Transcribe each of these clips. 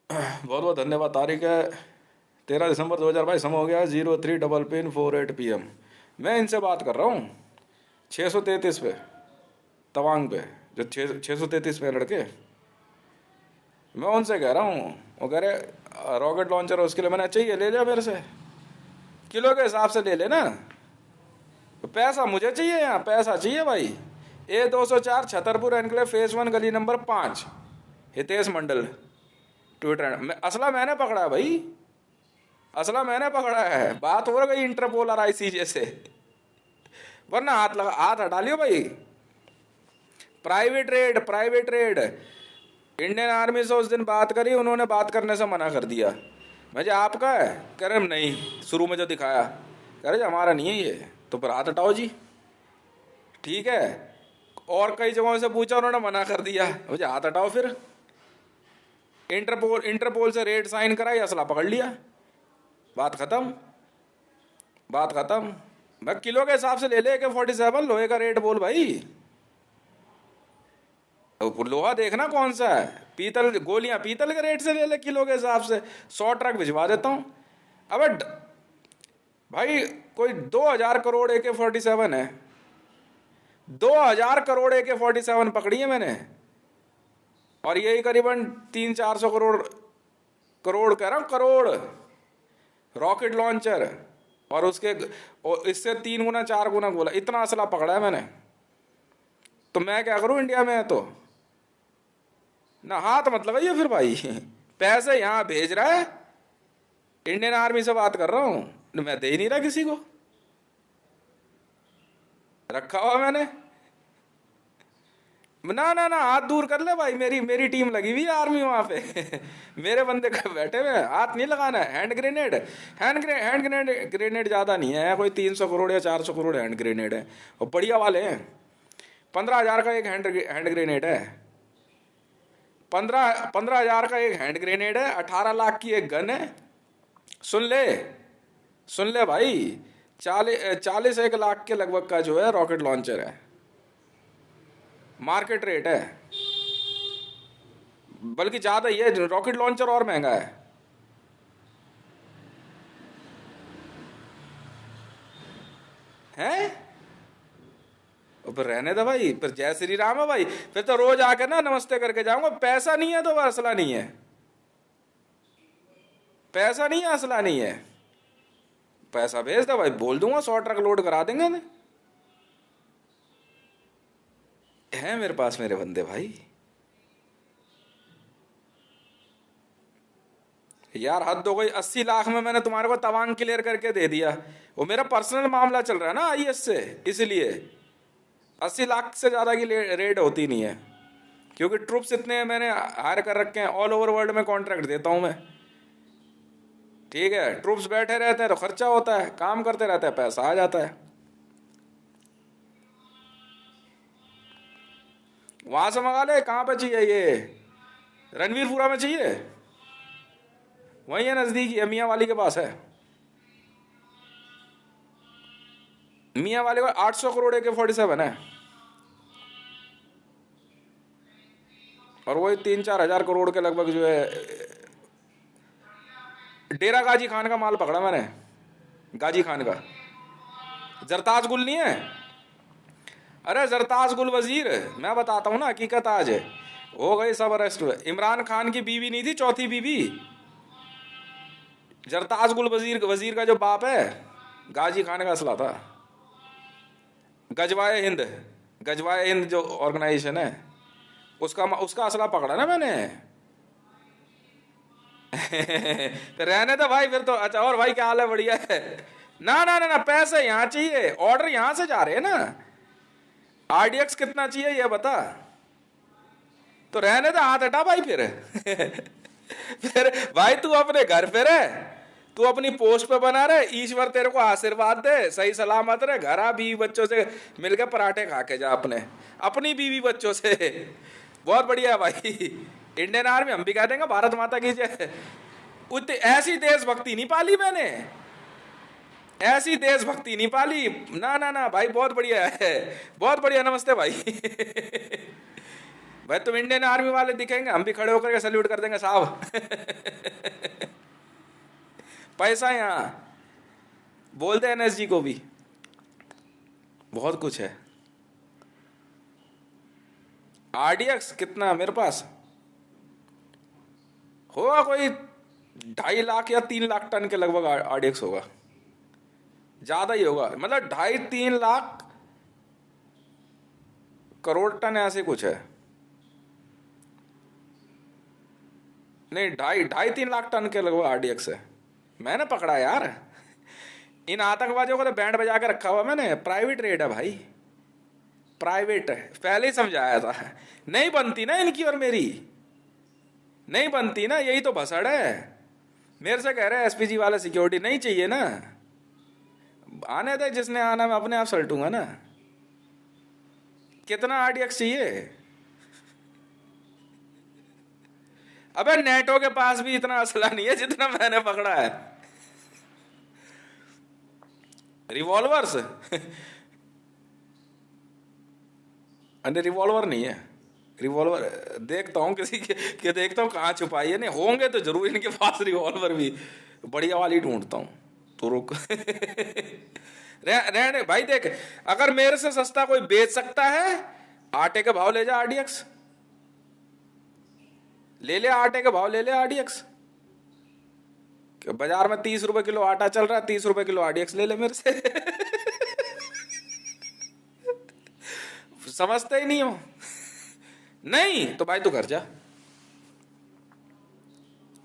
बहुत बहुत धन्यवाद। तारीख है 13 दिसंबर 2022, समय हो गया 03 पिन 48 PM। मैं इनसे बात कर रहा हूँ 633 पे, तवांग पे, जो 633 पे लड़के। मैं उनसे कह रहा हूँ, वो कह रहे रॉकेट लॉन्चर है उसके लिए। मैंने चाहिए ले लिया मेरे से, किलो के हिसाब से ले लेना। तो पैसा मुझे चाहिए, यहाँ पैसा चाहिए भाई। A204 छतरपुर एनक्लेव फेज 1 गली नंबर 5, हितेश मंडल, ट्विटर में। असला मैंने पकड़ा है भाई, असला मैंने पकड़ा है। बात हो गई इंटरपोल और ICJ से, वरना हाथ हटा लियो भाई। Private red, private red. Indian army से उस दिन बात करी, उन्होंने बात करने से मना कर दिया। मुझे आपका है, कह रहे नहीं, शुरू में जो दिखाया कह रहे हमारा नहीं है ये। तो फिर हाथ हटाओ जी, ठीक है। और कई जगहों से पूछा, उन्होंने मना कर दिया। मुझे हाथ हटाओ फिर। इंटरपोल से रेड साइन कराई, असला पकड़ लिया, बात खत्म, बात खत्म। मैं किलो के हिसाब से ले ले AK-47, लोहे का रेट बोल भाई। तो लोहा देखना कौन सा है, पीतल, गोलियां पीतल के रेट से ले ले किलो के हिसाब से। 100 ट्रक भिजवा देता हूं। अबे भाई, कोई 2000 करोड़ AK-47 है, 2000 करोड़ AK-47 पकड़ी है मैंने। और यही करीबन 300-400 करोड़, करोड़ कह रहा हूं, करोड़ रॉकेट लॉन्चर। और उसके, और इससे 3 गुना 4 गुना गोला, इतना असला पकड़ा है मैंने। तो मैं क्या करूं, इंडिया में है तो ना हाथ मत लगाइए फिर भाई। पैसे यहां भेज रहा है, इंडियन आर्मी से बात कर रहा हूं, मैं दे ही नहीं रहा किसी को, रखा हुआ मैंने। ना ना ना, हाथ दूर कर ले भाई। मेरी मेरी टीम लगी हुई है आर्मी वहां पे। मेरे बंदे बैठे हुए हैं, हाथ नहीं लगाना है। हैंड ग्रेनेड, हैंड ग्रेनेड ज्यादा नहीं है, कोई 300 करोड़ या 400 करोड़ हैंड ग्रेनेड है, और बढ़िया वाले हैं। 15,000 का एक हैंड ग्रेनेड है, 15,000 का एक हैंड ग्रेनेड है, 18 लाख की एक गन है। सुन ले, सुन ले भाई, 40 1 लाख के लगभग का जो है रॉकेट लॉन्चर है। मार्केट रेट है, बल्कि ज्यादा ही है, रॉकेट लॉन्चर और महंगा है। और फिर रहने दो भाई, फिर जय श्री राम है भाई। फिर तो रोज आकर ना नमस्ते करके जाऊंगा। पैसा नहीं है तो वह असला नहीं है, पैसा नहीं है, असला नहीं है। पैसा भेज दो भाई, बोल दूंगा 100 ट्रक लोड करा देंगे ने। है मेरे पास मेरे बंदे भाई। यार हद हो गई, 80 लाख में मैंने तुम्हारे को तवांग क्लियर करके दे दिया। वो मेरा पर्सनल मामला चल रहा है ना IS से, इसलिए 80 लाख से ज्यादा की रेट होती नहीं है। क्योंकि ट्रूप्स इतने मैंने हायर कर रखे हैं, ऑल ओवर वर्ल्ड में कॉन्ट्रैक्ट देता हूं मैं, ठीक है। ट्रूप्स बैठे रहते हैं तो खर्चा होता है, काम करते रहते हैं पैसा आ जाता है। वहां से मंगा ले। कहाँ पे चाहिए ये, रणवीरपुरा में चाहिए? वही है, नजदीक है, मियाँ वाली के पास है। मियाँ वाले को 800 करोड़ AK-47 है, और वही 3-4 हजार करोड़ के लगभग जो है। डेरा गाजी खान का माल पकड़ा मैंने, गाजी खान का। जरताज गुल नहीं है, अरे जरताज गुल वजीर, मैं बताता हूँ ना हकीकत। आज हो गई सब अरेस्ट हुए। इमरान खान की बीवी नहीं थी, चौथी बीवी, जरताज गुल वजीर, वजीर का जो बाप है, गाजी खान का असला था। गजवाए हिंद, गजवाए हिंद जो ऑर्गेनाइजेशन है, उसका उसका असला पकड़ा ना मैंने। तो रहने दो भाई फिर तो। अच्छा और भाई क्या हाल है, बढ़िया है ना? ना ना ना, पैसे यहाँ चाहिए, ऑर्डर यहाँ से जा रहे हैं ना। RDX कितना चाहिए ये बता, तो रहने दो, हाथ हटा भाई फिर। फिर भाई तू अपने घर पे रह, तू अपनी पोस्ट पे बना रहे, ईश्वर तेरे को आशीर्वाद दे, सही सलामत रहे, घर आ, बीवी बच्चों से मिलके पराठे खा के जा अपने, अपनी बीवी बच्चों से। बहुत बढ़िया है भाई। इंडियन आर्मी हम भी कह देंगे भारत माता की जय। उतनी ऐसी देशभक्ति नहीं पाली मैंने, ऐसी देशभक्ति नहीं पाली। ना ना ना भाई, बहुत बढ़िया है, बहुत बढ़िया। नमस्ते भाई। भाई तुम इंडियन आर्मी वाले दिखेंगे, हम भी खड़े होकर के सल्यूट कर देंगे साहब। पैसा यहाँ, बोलते हैं एनएसजी को भी, बहुत कुछ है। आरडीएक्स कितना मेरे पास होगा, कोई 2.5 लाख या 3 लाख टन के लगभग आरडीएक्स होगा, ज्यादा ही होगा, मतलब 2.5-3 लाख करोड़ टन ऐसे कुछ है। नहीं, 2.5-3 लाख टन के लगभग आरडीएक्स है। मैंने पकड़ा यार, इन आतंकवादियों को तो बैंड बजा के रखा हुआ मैंने। प्राइवेट रेड है भाई, प्राइवेट है, पहले ही समझाया था। नहीं बनती ना इनकी और मेरी, नहीं बनती ना, यही तो भसड़ है। मेरे से कह रहे हैं एसपीजी वाले सिक्योरिटी नहीं चाहिए ना, आने दे, जिसने आना मैं अपने आप सलटूंगा ना। कितना आरडीएक्स चाहिए? अबे नेटो के पास भी इतना असला नहीं है जितना मैंने पकड़ा है। रिवॉल्वर्स अरे रिवॉल्वर नहीं है, रिवॉल्वर देखता हूँ किसी के देखता हूँ कहाँ छुपाई है, नहीं होंगे तो जरूर इनके पास रिवॉल्वर भी, बढ़िया वाली ढूंढता हूँ। तो रुक रहने भाई, देख अगर मेरे से सस्ता कोई बेच सकता है, आटे के भाव ले जा आरडीएक्स, ले ले आटे के भाव ले ले आरडीएक्स। बाजार में 30 रुपए किलो आटा चल रहा है, 30 रुपए किलो आरडीएक्स ले ले मेरे से। समझते ही नहीं हो। नहीं तो भाई तू घर जा,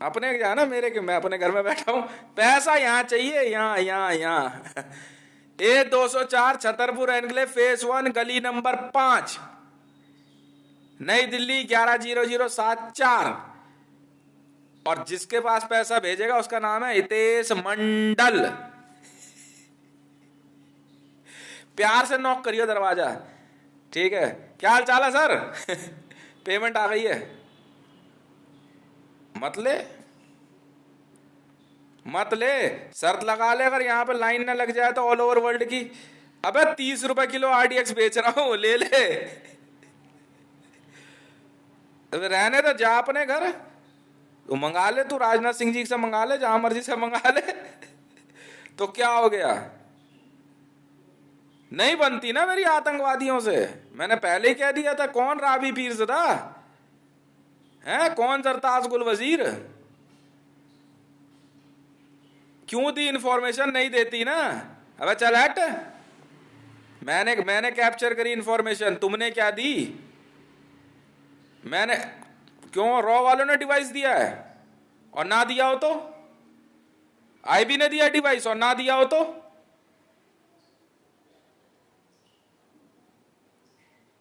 अपने जा ना, मेरे के मैं अपने घर में बैठा हूं, पैसा यहाँ चाहिए, यहाँ यहाँ यहाँ। A204 छतरपुर एनक्लेव फेस 1 गली नंबर 5 नई दिल्ली 110074। और जिसके पास पैसा भेजेगा उसका नाम है हितेश मंडल। प्यार से नॉक करियो दरवाजा, ठीक है? क्या हाल चाल है सर? पेमेंट आ गई है, मत ले मत ले, शर्त लगा ले, अगर यहाँ पे लाइन ना लग जाए तो ऑल ओवर वर्ल्ड की। अबे 30 रुपए किलो आरडीएक्स बेच रहा हूं, ले ले। रहने तो जा अपने घर, तू मंगा ले, तू राजनाथ सिंह जी से मंगा ले, जहां मर्जी से मंगा ले। तो क्या हो गया? नहीं बनती ना मेरी आतंकवादियों से, मैंने पहले ही कह दिया था। कौन राबी पीरज़दा है, कौन सरताज गुल वजीर? क्यों दी इंफॉर्मेशन? नहीं देती ना। अबे चल हट, मैंने कैप्चर करी इंफॉर्मेशन, तुमने क्या दी? मैंने क्यों? रॉ वालों ने डिवाइस दिया है, और ना दिया हो तो? आईबी ने दिया डिवाइस और ना दिया हो तो?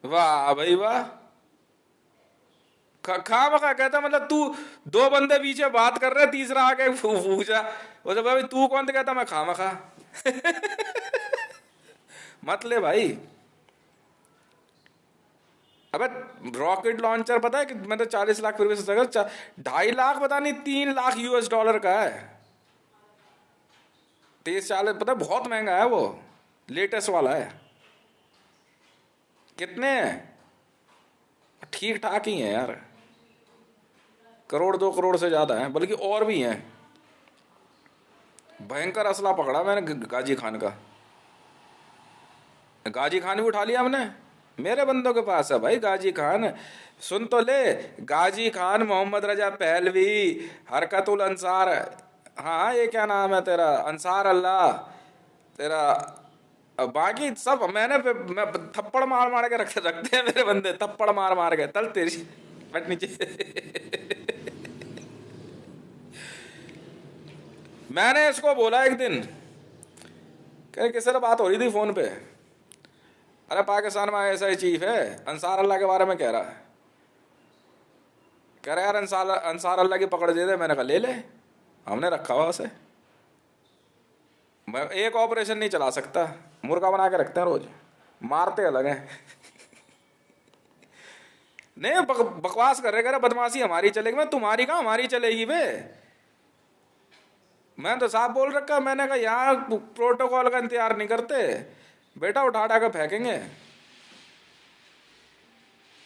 वाह भाई वाह, खा मखा कहता, मतलब तू 2 बंदे पीछे बात कर रहे, तीसरा आके पूछा, वो तो भाई तू कौन? कहता मैं खा मखा। मत ले भाई। अबे रॉकेट लॉन्चर पता है कि मैं तो 40 लाख फिर भी 2.5 लाख पता नहीं, 3 लाख यूएस डॉलर का है। 30-40 पता है, बहुत महंगा है वो, लेटेस्ट वाला है। कितने हैं? ठीक ठाक ही है यार, 1-2 करोड़ से ज्यादा है, बल्कि और भी हैं। भयंकर असला पकड़ा मैंने गाजी खान का, गाजी खान भी उठा लिया हमने, मेरे बंदों के पास है भाई गाजी खान। सुन तो ले, गाजी खान, मोहम्मद रजा पहलवी, हरकतुल अंसार, हाँ ये क्या नाम है तेरा, अंसार अल्लाह तेरा, बाकी सब मैं थप्पड़ मार मार के रखते हैं मेरे बंदे, थप्पड़ मार मार के। तल तेरी बैठ नीचे। मैंने इसको बोला एक दिन, कह किससे बात हो रही थी फोन पे, अरे पाकिस्तान में ऐसा ही चीफ है, अंसार अल्लाह के बारे में कह रहा है। कह रहा यार अंसार अल्लाह की पकड़ दे दे। मैंने कहा ले ले, हमने रखा हुआ उसे, मैं एक ऑपरेशन नहीं चला सकता, मुर्गा बना के रखते हैं रोज, मारते अलग हैं। नहीं बकवास कर रहे, बदमाशी हमारी चलेगी, मैं तुम्हारी कहाँ, हमारी चलेगी बे। मैं तो साफ बोल रखा, मैंने कहा यहाँ प्रोटोकॉल का इंतजार नहीं करते बेटा, उठा उठा कर फेंकेंगे।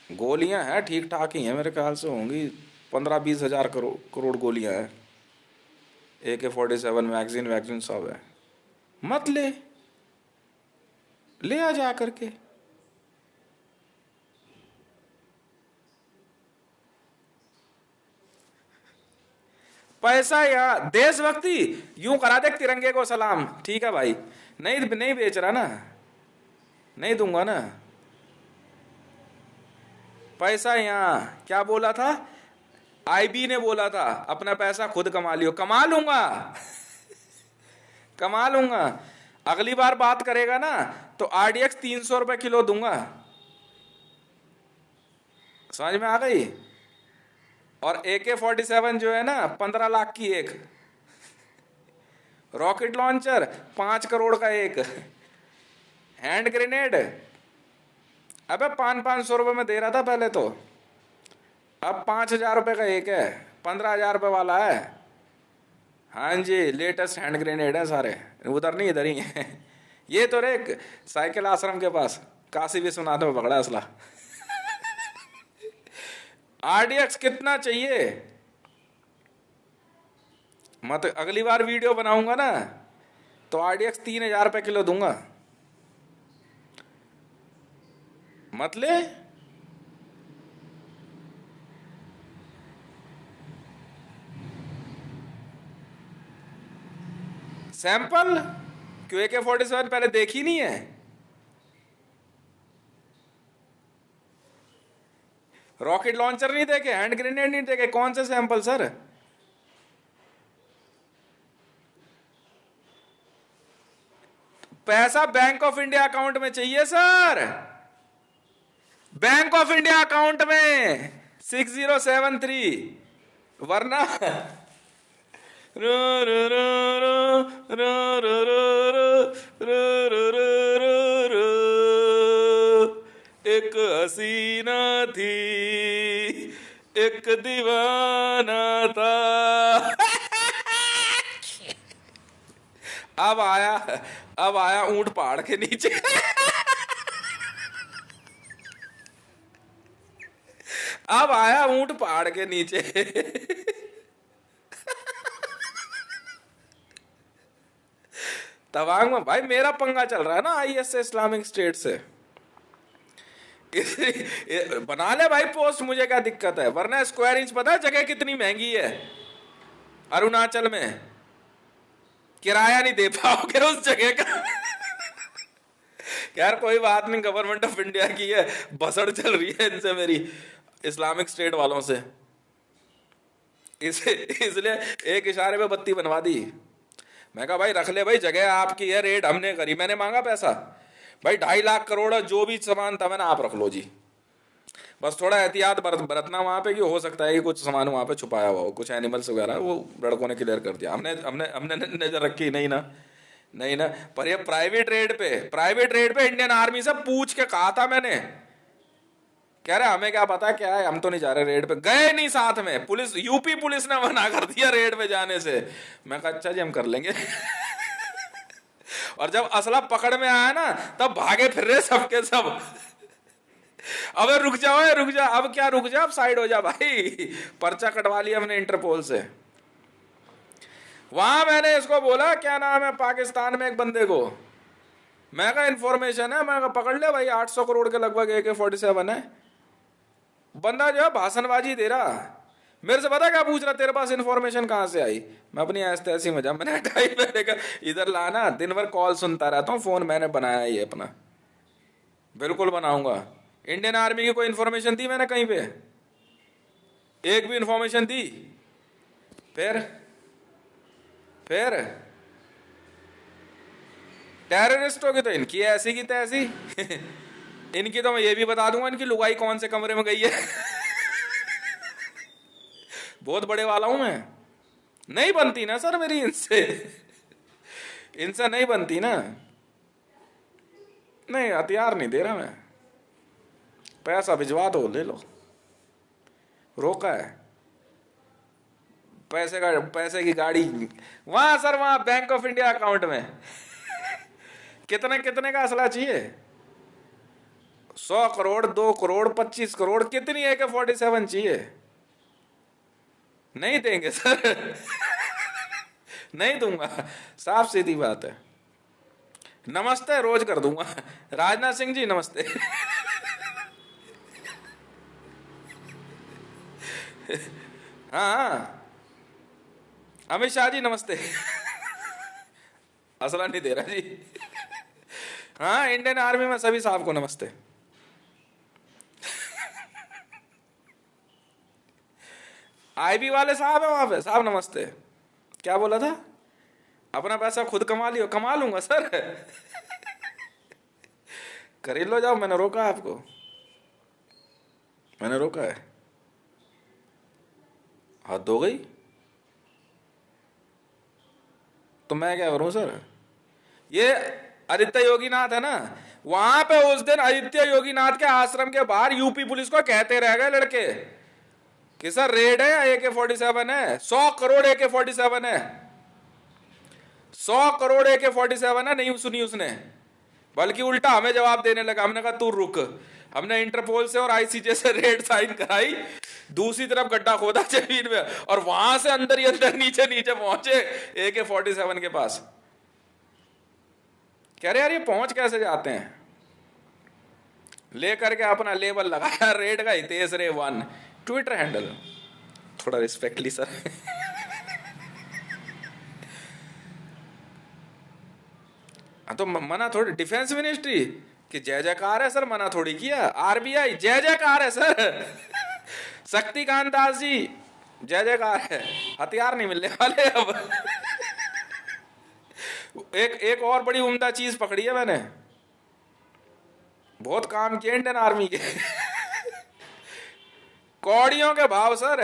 गोलियां हैं ठीक ठाक ही हैं, मेरे ख्याल से होंगी 15-20 हजार करोड़ गोलियां हैं। AK-47 मैगजीन वैगजीन सब है। मत ले, ले आ जा करके। पैसा या देशभक्ति यूं करा दे, तिरंगे को सलाम, ठीक है भाई। नहीं नहीं बेच रहा ना, नहीं दूंगा ना। पैसा यहाँ क्या बोला था, IB ने बोला था अपना पैसा खुद कमा लियो। कमा लूंगा, कमा लूंगा। अगली बार बात करेगा ना तो RDX 300 रुपए किलो दूंगा, समझ में आ गई। और AK-47 जो है ना 15 लाख की एक, रॉकेट लॉन्चर 5 करोड़ का एक, हैंड ग्रेनेड अबे 500-500 रुपए में दे रहा था पहले तो, अब 5,000 रुपए का एक है, 15,000 रुपए वाला है। हाँ जी, लेटेस्ट हैंड ग्रेनेड है सारे, उधर नहीं इधर ही है। ये तो रे साइकिल आश्रम के पास काशी विश्वनाथ में पकड़ा असला। RDX कितना चाहिए मत, अगली बार वीडियो बनाऊंगा ना तो RDX 3,000 रुपए किलो दूंगा, मत ले। सैंपल क्यों, AK-47 पहले देखी नहीं है? रॉकेट लॉन्चर नहीं देखे, हैंड ग्रेनेड नहीं देखे, कौन से सैंपल सर? पैसा बैंक ऑफ इंडिया अकाउंट में चाहिए sir, bank of India account में 6073, वरना रो रो रो रो रो रो रो रो रो रो रो, एक हसीना थी एक दीवाना था। अब आया ऊंट पहाड़ के नीचे। अब आया ऊंट पहाड़ के नीचे। तवांग में भाई मेरा पंगा चल रहा है ना IS से, इस्लामिक स्टेट से। बना ले भाई पोस्ट, मुझे क्या दिक्कत है। वरना स्क्वायर इंच पता है जगह कितनी महंगी है अरुणाचल में, किराया नहीं दे पाओगे उस जगह का। यार कोई बात नहीं, गवर्नमेंट ऑफ इंडिया की है, बसड़ चल रही है इनसे मेरी, इस्लामिक स्टेट वालों से। इसलिए एक इशारे पे बत्ती बनवा दी। मैं कहा भाई रख ले भाई, जगह आपकी है, रेट हमने करी, मैंने मांगा पैसा भाई 2.5 लाख करोड़, जो भी सामान था मैंने, आप रख लो जी। बस थोड़ा एहतियात बरतना वहां पे, कि हो सकता है कि कुछ सामान वहां पे छुपाया हुआ हो, कुछ एनिमल्स वगैरह, वो लड़कों ने क्लियर कर दिया। हमने हमने हमने नजर रखी नहीं ना, नहीं ना। पर ये प्राइवेट रेट पे इंडियन आर्मी से पूछ के कहा था मैंने, कह रहे हमें क्या पता क्या है, हम तो नहीं जा रहे रेड पे। गए नहीं साथ में, पुलिस, UP पुलिस ने मना कर दिया रेड पे जाने से। मैं कहा अच्छा जी हम कर लेंगे। और जब असला पकड़ में आया ना तब भागे फिर रहे सबके सब। अबे रुक जाओ, रुक जा, अब क्या रुक जा, अब साइड हो जा भाई। पर्चा कटवा लिया हमने इंटरपोल से। वहां मैंने इसको बोला, क्या नाम है, पाकिस्तान में एक बंदे को, मैं कहा इंफॉर्मेशन है, मैं कहा पकड़ ले भाई, 800 करोड़ के लगभग AK-47 है। बंदा जो है भाषणबाजी दे रहा, मेरे से पता क्या पूछ रहा, तेरे पास इन्फॉर्मेशन कहाँ से आई? मैं अपनी ऐसे ऐसी मजा, मैंने कहा इधर लाना, दिन भर कॉल सुनता रहता हूँ, फोन मैंने बनाया ये अपना। बिल्कुल बनाऊंगा। इंडियन आर्मी की कोई इन्फॉर्मेशन दी मैंने कहीं पे? एक भी इन्फॉर्मेशन दी? फिर टेररिस्टों की तो इनकी ऐसी की तैसी। इनकी तो मैं ये भी बता दूंगा, इनकी लुगाई कौन से कमरे में गई है। बहुत बड़े वाला हूं मैं, नहीं बनती ना सर मेरी इनसे, इनसे नहीं बनती ना। नहीं हथियार नहीं दे रहा मैं, पैसा भिजवा दो ले लो, रोका है। पैसे की गाड़ी वहां सर, वहां बैंक ऑफ इंडिया अकाउंट में। कितने कितने का असला चाहिए? 100 करोड़, 2 करोड़, 25 करोड़, कितनी AK-47 चाहिए? नहीं देंगे सर। नहीं दूंगा, साफ सीधी बात है। नमस्ते रोज कर दूंगा। राजनाथ सिंह जी नमस्ते। हाँ, अमित शाह जी नमस्ते। असला नहीं दे रहा जी। हाँ, इंडियन आर्मी में सभी साहब को नमस्ते। IB वाले साहब है वहां पे, साहब नमस्ते। क्या बोला था? अपना पैसा खुद कमा लियो। कमा लूंगा सर। खरीद लो, जाओ। मैंने रोका है आपको, मैंने रोका है। हद हो गई। तो मैं क्या करूं सर? ये आदित्य योगीनाथ है ना, वहां पे उस दिन आदित्य योगीनाथ के आश्रम के बाहर यूपी पुलिस को कहते रह गए लड़के कि सर रेड है, AK-47 है। 100 करोड़ AK-47 है, 100 करोड़ AK-47 है। नहीं सुनी उसने, बल्कि उल्टा हमें जवाब देने लगा। हमने कहा तू रुक। हमने इंटरपोल से और ICJ से रेड साइन कराई, दूसरी तरफ गड्ढा खोदा जमीन में, और वहां से अंदर ही अंदर, नीचे नीचे पहुंचे AK-47 के पास। कह रहे यार ये पहुंच कैसे जाते हैं? लेकर के अपना लेबल लगाया रेड का, हितेश रे 1 ट्विटर हैंडल। थोड़ा रिस्पेक्टली सर। तो मना थोड़ी, डिफेंस मिनिस्ट्री कि जय जयकार है सर, मना थोड़ी किया। RBI जय जयकार है सर। शक्तिकांत दास जी जय जयकार है। हथियार नहीं मिलने वाले अब। एक और बड़ी उम्दा चीज पकड़ी है मैंने, बहुत काम किए इंडियन आर्मी के। कौड़ियों के भाव सर।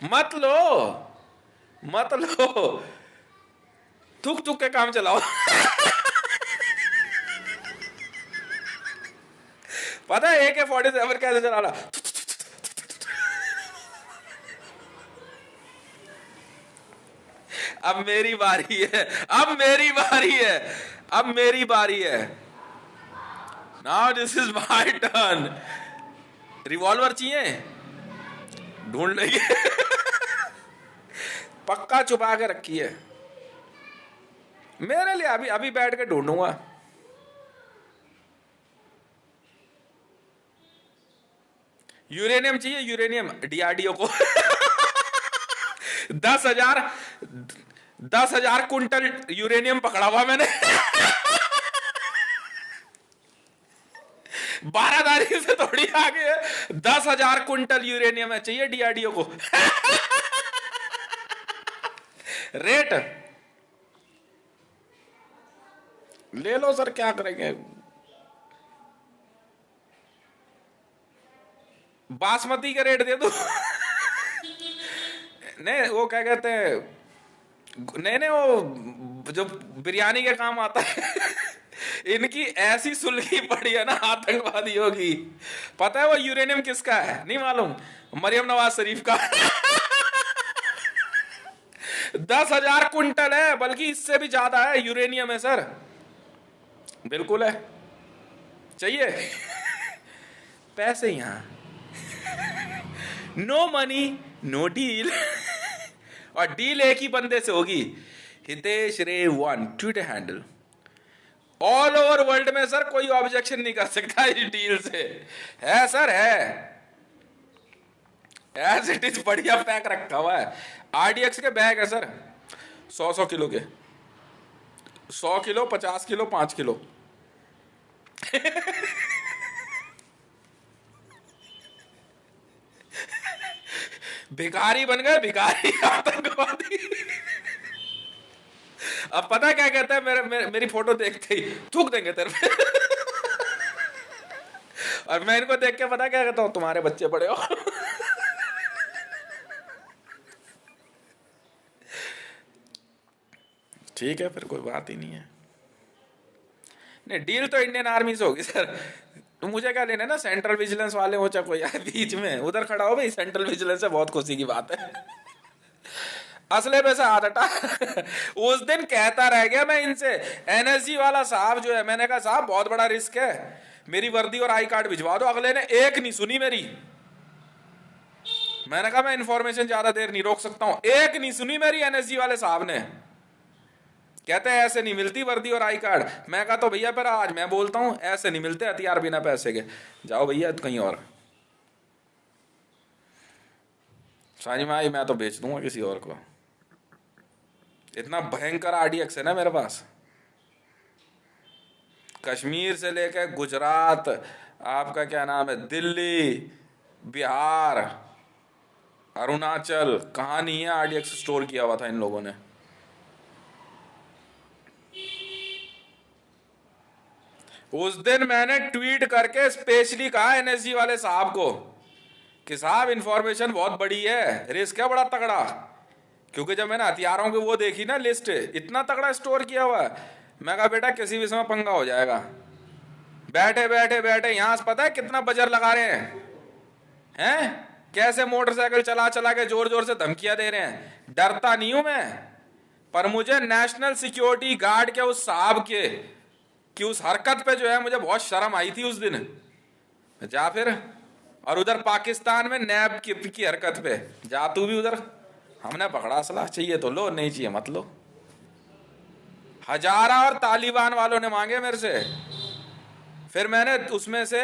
मत लो, मत लो, थूक थूक के काम चलाओ। पता है AK-47 कैसे चलाना? अब मेरी बारी है, अब मेरी बारी है, अब मेरी बारी है। Now this is my turn. Revolver चाहिए? ढूंढ लेंगे। पक्का छुपा के रखी है मेरे लिए, अभी अभी बैठ के ढूंढूंगा। यूरेनियम चाहिए? यूरेनियम DRDO को। 10,000 कुंटल यूरेनियम पकड़ा हुआ मैंने। 12 से थोड़ी आगे है। 10,000 कुंटल यूरेनियम है, चाहिए DRDO को। रेट ले लो सर, क्या करेंगे? बासमती के रेट दे दो। नहीं वो क्या कहते हैं, नहीं नहीं वो जो बिरयानी के काम आता है। इनकी ऐसी सुलगी पड़ी है ना आतंकवादियों की। पता है वो यूरेनियम किसका है? नहीं मालूम? मरियम नवाज शरीफ का। 10,000 कुंटल है, बल्कि इससे भी ज्यादा है, यूरेनियम है सर। बिल्कुल है, चाहिए? पैसे यहां, नो मनी नो डील। और डील एक ही बंदे से होगी, हितेश रे 1 Twitter handle. All over world में सर कोई ऑब्जेक्शन नहीं कर सकता इस डील से। है सर, है एज इट इज, बढ़िया पैक रखा हुआ है। RDX के बैग है सर, 100 किलो के। 100 किलो, 50 किलो, 5 किलो। भिखारी बन गए, भिखारी आतंकवादी। अब पता क्या कहता है, मेरी फोटो देखते ही थूक देंगे तेरे पे। और मैं इनको देख के पता क्या कहता हूं, तुम्हारे बच्चे बड़े हो। ठीक है, फिर कोई बात ही नहीं है। नहीं, डील तो इंडियन आर्मी से होगी सर। तो मुझे क्या लेना है ना, सेंट्रल विजिलेंस वाले हो चाहे कोई आए बीच में, उधर खड़ा हो भाई, सेंट्रल विजिलेंस से बहुत खुशी की बात है। असले पे से हाथ हटा। उस दिन कहता रह गया मैं इनसे, एनएसजी वाला साहब जो है, मैंने कहा साहब बहुत बड़ा रिस्क है, मेरी वर्दी और आई कार्ड भिजवा दो। अगले ने एक नहीं सुनी मेरी। मैंने कहा मैं इंफॉर्मेशन ज्यादा देर नहीं रोक सकता हूं, एक नहीं सुनी मेरी एनएसजी वाले साहब ने। कहते हैं ऐसे नहीं मिलती वर्दी और आई कार्ड। मैं कहा तो भैया फिर आज मैं बोलता हूं, ऐसे नहीं मिलते हथियार बिना पैसे के, जाओ भैया कहीं और। समझ में आई? मैं तो बेच दूंगा किसी और को। इतना भयंकर आरडीएक्स है ना मेरे पास। कश्मीर से लेकर गुजरात, आपका क्या नाम है, दिल्ली, बिहार, अरुणाचल, कहां नहीं है आरडीएक्स स्टोर किया हुआ था इन लोगों ने। उस दिन मैंने ट्वीट करके स्पेशली कहा एनएसजी वाले साहब को कि साहब इंफॉर्मेशन बहुत बड़ी है, रिस्क है बड़ा तगड़ा। क्योंकि जब मैंने हथियारों की वो देखी ना लिस्ट, इतना तगड़ा स्टोर किया हुआ है, मैं कहा बेटा किसी भी समय पंगा हो जाएगा। बैठे बैठे बैठे यहां से पता है कितना बजर लगा रहे हैं, कैसे मोटरसाइकिल चला चला के जोर जोर से धमकियां दे रहे हैं। डरता नहीं हूं मैं, पर मुझे नेशनल सिक्योरिटी गार्ड के उस साहब के कि उस हरकत पे जो है मुझे बहुत शर्म आई थी उस दिन। जा फिर, और उधर पाकिस्तान में नैब की हरकत पे जा तू भी उधर। हमने पकड़ा असला, चाहिए तो लो, नहीं चाहिए मत लो। हजारा और तालिबान वालों ने मांगे मेरे से, फिर मैंने उसमें से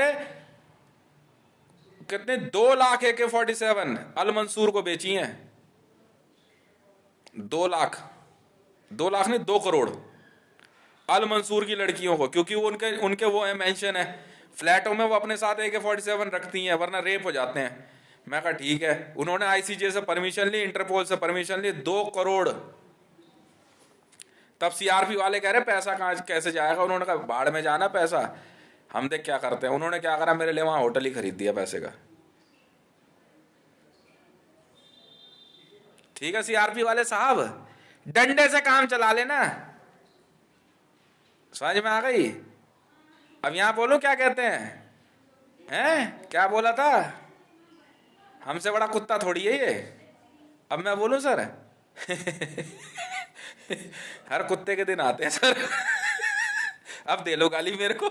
कितने 2 लाख AK-47 अल मंसूर को बेची हैं। 2 लाख, 2 लाख नहीं 2 करोड़ अल मंसूर की लड़कियों को, क्योंकि वो उनके उनके वो है मेंशन है फ्लैटों में, वो अपने साथ AK-47 रखती हैं वरना रेप हो जाते हैं। मैं कहा ठीक है। उन्होंने आईसीजे से परमिशन ली, इंटरपोल से परमिशन ली, 2 करोड़। तब सीआरपी वाले कह रहे पैसा कहां कैसे जाएगा, उन्होंने कहा बाढ़ में जाना पैसा, हम देख क्या करते हैं। उन्होंने क्या करा, मेरे लिए वहां होटल ही खरीद दिया पैसे का। ठीक है सीआरपी वाले साहब, डंडे से काम चला लेना। समझ में आ गई? अब यहां बोलो क्या कहते हैं क्या बोला था, हमसे बड़ा कुत्ता थोड़ी है ये। अब मैं बोलूं सर? हर कुत्ते के दिन आते हैं सर। अब दे लो गाली मेरे को।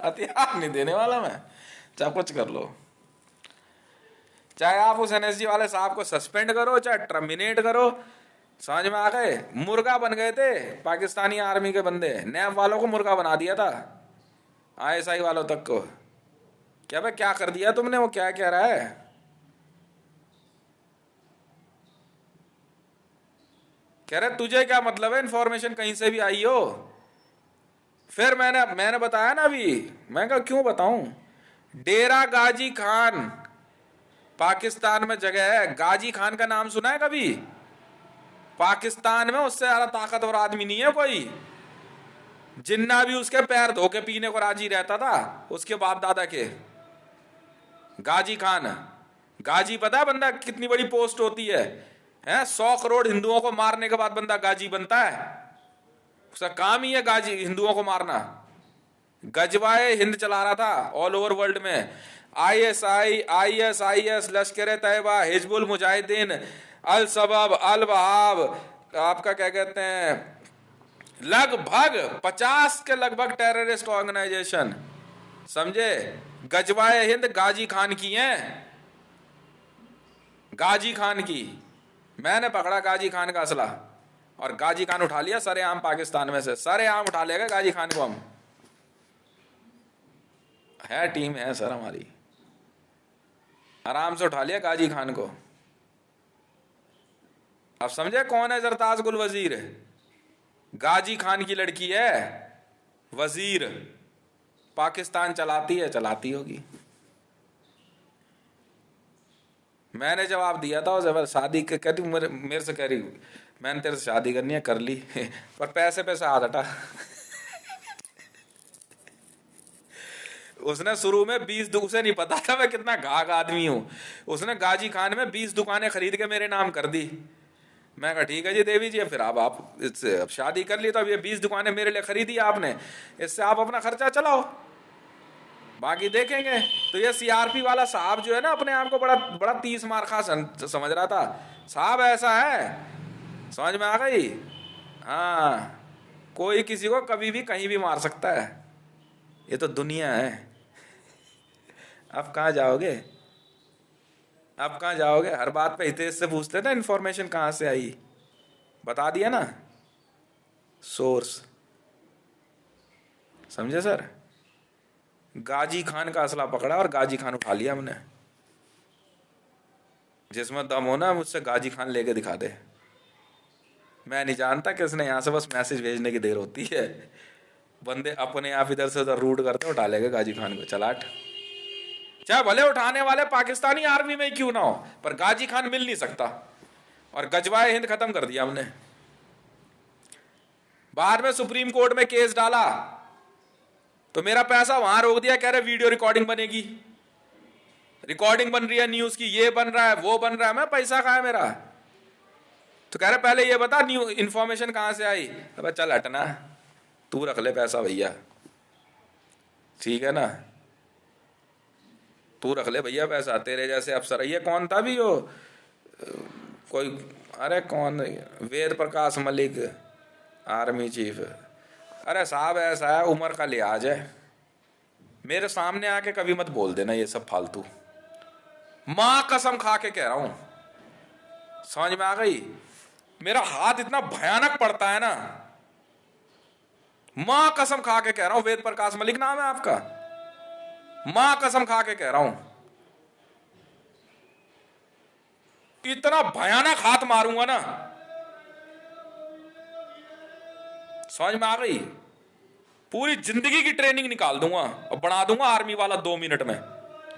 हथियार नहीं देने वाला मैं, चाहे कुछ कर लो। चाहे आप उस एनएसजी वाले साहब को सस्पेंड करो, चाहे टर्मिनेट करो। समझ में आ गए? मुर्गा बन गए थे पाकिस्तानी आर्मी के बंदे, नैब वालों को मुर्गा बना दिया था, आईएसआई वालों तक को। क्या भाई क्या कर दिया तुमने? वो क्या कह रहा है? कह रहे तुझे क्या मतलब है इंफॉर्मेशन कहीं से भी आई हो। फिर मैंने बताया ना अभी, मैं कहा क्यों बताऊं। डेरा गाजी खान पाकिस्तान में जगह है। गाजी खान का नाम सुना है कभी? पाकिस्तान में उससे ज्यादा ताकतवर आदमी नहीं है कोई। जिन्ना भी उसके पैर धो के पीने को राजी रहता था, उसके बाप दादा के। गाजी खान, गाजी पता है बंदा कितनी बड़ी पोस्ट होती है? 100 करोड़ हिंदुओं को मारने के बाद बंदा गाजी बनता है। उसका काम ही है गाजी, हिंदुओं को मारना। गजवाए हिंद चला रहा था ऑल ओवर वर्ल्ड में। आईएसआई, ISIS, लश्कर तैयबा, हिजबुल मुजाहिदीन, अल सबब, अल वहाब, आपका क्या कहते हैं, लगभग 50 के लगभग टेररिस्ट ऑर्गेनाइजेशन, समझे? गजवाए हिंद गाजी खान की हैं, गाजी खान की। मैंने पकड़ा गाजी खान का असला और गाजी खान उठा लिया सरेआम पाकिस्तान में से। सरेआम उठा लेगा गाजी खान को हम। है टीम है सर हमारी, आराम से उठा लिया गाजी खान को। अब समझे कौन है जरताज गुल वजीर? गाजी खान की लड़की है वजीर, पाकिस्तान चलाती है, चलाती होगी। मैंने जवाब दिया था उसे, शादी कहती मेरे से कह रही मैंने तेरे से शादी करनी है, कर ली। पर पैसे हाथ हटा। उसने शुरू में 20 उसे नहीं पता था मैं कितना घाघ आदमी हूं। उसने गाजी खान में 20 दुकानें खरीद के मेरे नाम कर दी। मैं कहा ठीक है जी देवी जी, फिर आप इससे अब शादी कर ली तो अब ये 20 दुकानें मेरे लिए खरीदी आपने, इससे आप अपना खर्चा चलाओ। बाकी देखेंगे। तो ये सीआरपी वाला साहब जो है ना, अपने आप को बड़ा बड़ा 30 मार खा समझ रहा था। साहब ऐसा है, समझ में आ गई। हाँ, कोई किसी को कभी भी कहीं भी मार सकता है, ये तो दुनिया है। अब कहाँ जाओगे, अब कहाँ जाओगे? हर बात पे हितेश से पूछते ना इन्फॉर्मेशन कहाँ से आई, बता दिया ना सोर्स। समझे सर? गाजी खान का असला पकड़ा और गाजी खान उठा लिया हमने। जिसमें दम हो ना, मुझसे गाजी खान लेके दिखा दे। मैं नहीं जानता किसने, यहाँ से बस मैसेज भेजने की देर होती है, बंदे अपने आप इधर से उधर रूट करते उठा लेगा गाजी खान को। चलाट, चाहे भले उठाने वाले पाकिस्तानी आर्मी में ही क्यों ना हो, पर गाजी खान मिल नहीं सकता। और गजवाए हिंद खत्म कर दिया हमने। बाद में सुप्रीम कोर्ट में केस डाला तो मेरा पैसा वहां रोक दिया, कह रहे वीडियो रिकॉर्डिंग बनेगी, रिकॉर्डिंग बन रही है न्यूज की, ये बन रहा है वो बन रहा है। मैं पैसा कहाँ है मेरा? तो कह रहे पहले ये बता न्यू इन्फॉर्मेशन कहां से आई। अब चल हटना, तू रख ले पैसा भैया, ठीक है ना, तू रख ले भैया पैसा। तेरे जैसे अफसर, ये कौन था भी वो कोई, अरे कौन, वेद प्रकाश मलिक, आर्मी चीफ। अरे साहब ऐसा है, उम्र का लिहाज है, मेरे सामने आके कभी मत बोल देना ये सब फालतू। मां कसम खा के कह रहा हूं, समझ में आ गई? मेरा हाथ इतना भयानक पड़ता है ना, मां कसम खा के कह रहा हूं। वेद प्रकाश मलिक नाम है आपका, मां कसम खा के कह रहा हूं, इतना भयानक हाथ मारूंगा ना, समझ में आ गई? पूरी जिंदगी की ट्रेनिंग निकाल दूंगा और बना दूंगा आर्मी वाला 2 मिनट में।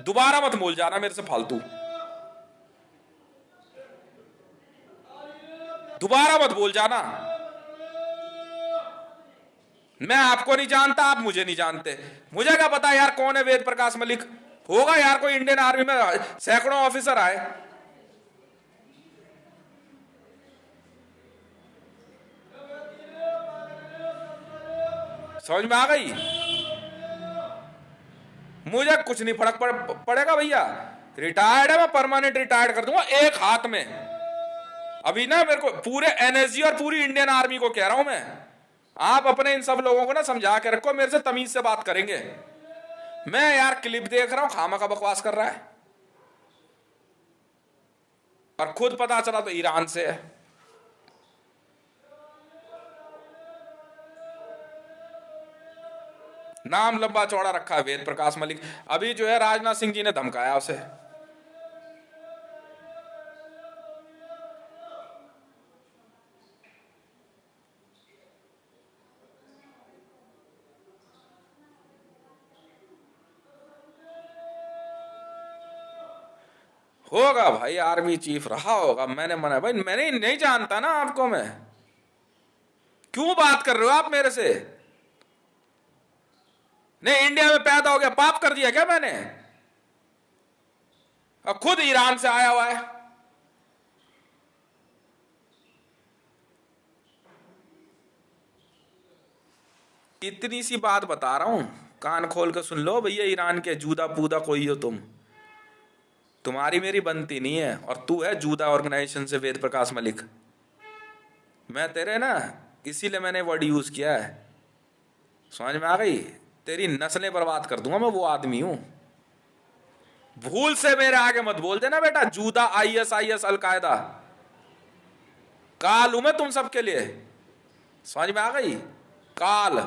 दोबारा मत बोल जाना मेरे से फालतू, दोबारा मत बोल जाना। मैं आपको नहीं जानता, आप मुझे नहीं जानते, मुझे क्या पता यार कौन है वेद प्रकाश मलिक। होगा यार कोई इंडियन आर्मी में सैकड़ों ऑफिसर आए, समझ में आ गई? मुझे कुछ नहीं फर्क पड़ेगा भैया, रिटायर्ड है, मैं परमानेंट रिटायर्ड कर दूंगा एक हाथ में। अभी ना मेरे को पूरे एनएसजी और पूरी इंडियन आर्मी को कह रहा हूं मैं, आप अपने इन सब लोगों को ना समझा के रखो, मेरे से तमीज से बात करेंगे। मैं यार क्लिप देख रहा हूं, खामा का बकवास कर रहा है, और खुद पता चला तो ईरान से है। नाम लंबा चौड़ा रखा है वेद प्रकाश मलिक। अभी जो है राजनाथ सिंह जी ने धमकाया उसे, होगा भाई आर्मी चीफ रहा होगा। मैंने मना भाई, मैंने नहीं जानता ना आपको, मैं क्यों बात कर रहे हो आप मेरे से? नहीं, इंडिया में पैदा हो गया पाप कर दिया क्या मैंने? और खुद ईरान से आया हुआ है। इतनी सी बात बता रहा हूं, कान खोल के सुन लो भैया। ईरान के जूदा पूदा कोई हो तुम, तुम्हारी मेरी बनती नहीं है, और तू है जूदा ऑर्गेनाइजेशन से वेद प्रकाश मलिक। मैं तेरे ना, इसीलिए मैंने वर्ड यूज किया है, समझ में आ गई? तेरी नस्लें बर्बाद कर दूंगा मैं, वो आदमी हूं। भूल से मेरे आगे मत बोल देना बेटा, जूदा ISIS अलकायदा, काल हूं मैं तुम सबके लिए, समझ में आ गई? काल।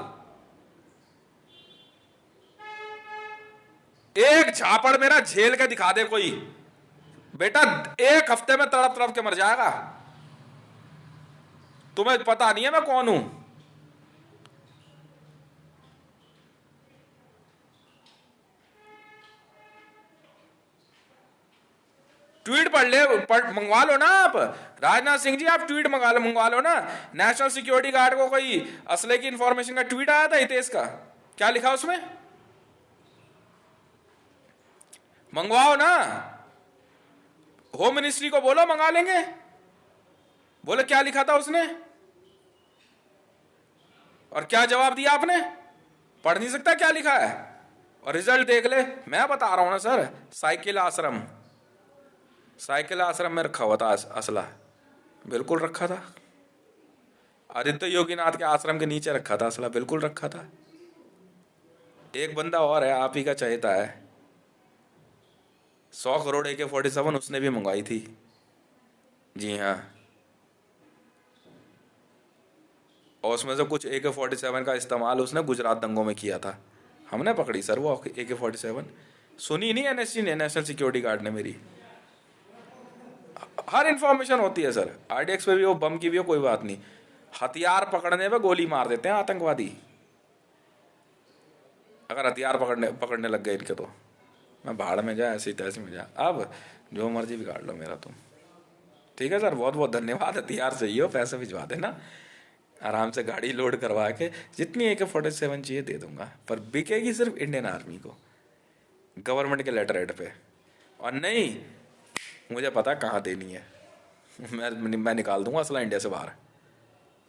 एक झापड़ मेरा झेल के दिखा दे कोई बेटा, 1 हफ्ते में तड़प तड़प के मर जाएगा। तुम्हें पता नहीं है मैं कौन हूं। ट्वीट पढ़ ले, मंगवा लो ना आप, राजनाथ सिंह जी आप ट्वीट मंगवा लो ना। नेशनल सिक्योरिटी गार्ड को कोई असले की इंफॉर्मेशन का ट्वीट आया था हितेश का, क्या लिखा उसमें? मंगवाओ ना, होम मिनिस्ट्री को बोलो मंगा लेंगे। बोले क्या लिखा था उसने, और क्या जवाब दिया आपने? पढ़ नहीं सकता क्या लिखा है? और रिजल्ट देख ले, मैं बता रहा हूं ना सर। साइकिल आश्रम में रखा हुआ था असला, बिल्कुल रखा था। आदित्य योगीनाथ के आश्रम के नीचे रखा था असला, बिल्कुल रखा था। एक बंदा और है, आप ही का चहेता है, 100 करोड़ AK-47 उसने भी मंगवाई थी। जी हाँ, और उसमें से कुछ AK-47 का इस्तेमाल उसने गुजरात दंगों में किया था। हमने पकड़ी सर वो AK-47। सुनी नहीं NSC ने, नेशनल सिक्योरिटी गार्ड ने मेरी। हर इंफॉर्मेशन होती है सर। RDX पे भी हो, बम की भी हो, कोई बात नहीं। हथियार पकड़ने पे गोली मार देते हैं आतंकवादी, अगर हथियार पकड़ने लग गए इनके तो। मैं भाड़ में जा, ऐसी तैसी में जा, अब जो मर्जी बिगाड़ लो मेरा तुम। ठीक है सर, बहुत बहुत धन्यवाद। हथियार चाहिए हो पैसे भिजवा देना, आराम से गाड़ी लोड करवा के जितनी AK-47 चाहिए दे दूंगा, पर बिकेगी सिर्फ इंडियन आर्मी को, गवर्नमेंट के लेटर हेड पे। और नहीं, मुझे पता कहाँ देनी है, मैं निकाल दूंगा असला इंडिया से बाहर।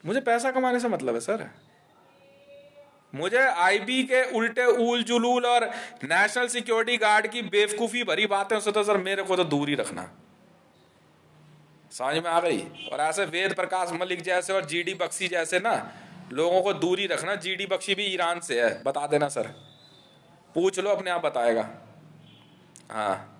मुझे पैसा कमाने से मतलब है सर। मुझे IB के उल्टे ऊल जुलूल और नेशनल सिक्योरिटी गार्ड की बेवकूफ़ी भरी बातें से तो सर मेरे को तो दूर ही रखना। समझ में आ गई? और ऐसे वेद प्रकाश मलिक जैसे और GD बख्शी जैसे ना लोगों को दूर ही रखना। GD बख्शी भी ईरान से है, बता देना सर, पूछ लो, अपने आप बताएगा। हाँ।